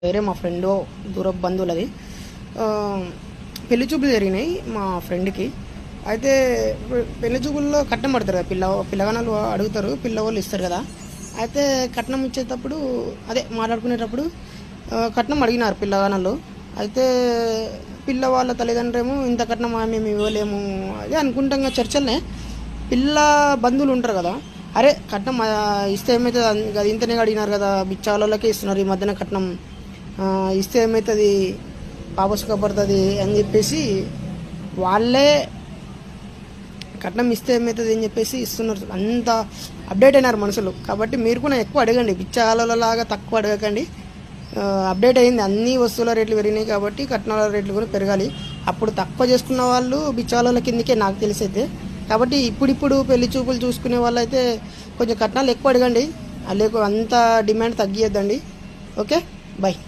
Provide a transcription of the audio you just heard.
వేరే మా ఫ్రెండ్ దూరపు బంధువులది పెళ్లి చూపులు జరిగినాయి మా ఫ్రెండ్కి. అయితే పెళ్లి చూపుల్లో కట్నం పడతారు కదా, పిల్లగానాలు అడుగుతారు, పిల్లవాళ్ళు ఇస్తారు కదా. అయితే కట్నం ఇచ్చేటప్పుడు అదే మాట్లాడుకునేటప్పుడు కట్నం అడిగినారు పిల్లగానాలు. అయితే పిల్లవాళ్ళ తల్లిదండ్రులేమో ఇంత కట్నం మేము ఇవ్వలేము అదే అనుకుంటాం కదా. చర్చలనే పిల్ల బంధువులు ఉంటారు కదా, అరే కట్నం ఇస్తే ఏమవుతుంది కదా, ఇంతనే అడిగినారు కదా, బిచ్చాలకే ఇస్తున్నారు ఈ మధ్యన కట్నం, ఇస్తే ఏమవుతుంది పాప సుఖపడుతుంది అని చెప్పేసి వాళ్ళే కట్నం ఇస్తే ఏమవుతుంది అని చెప్పేసి ఇస్తున్నారు. అంత అప్డేట్ అయినారు మనుషులు. కాబట్టి మీరు కూడా ఎక్కువ అడగండి, బిచ్చాలలాగా తక్కువ అడగకండి. అప్డేట్ అయింది, అన్ని వస్తువుల రేట్లు పెరిగినాయి కాబట్టి కట్నాల రేట్లు కూడా పెరగాలి. అప్పుడు తక్కువ చేసుకున్న వాళ్ళు బిచ్చాల కిందకే నాకు తెలిసైతే. కాబట్టి ఇప్పుడిప్పుడు పెళ్లి చూపులు చూసుకునే వాళ్ళు అయితే కొంచెం కట్నాలు ఎక్కువ అడగండి, అంత డిమాండ్ తగ్గియద్దండి. Okay, bye.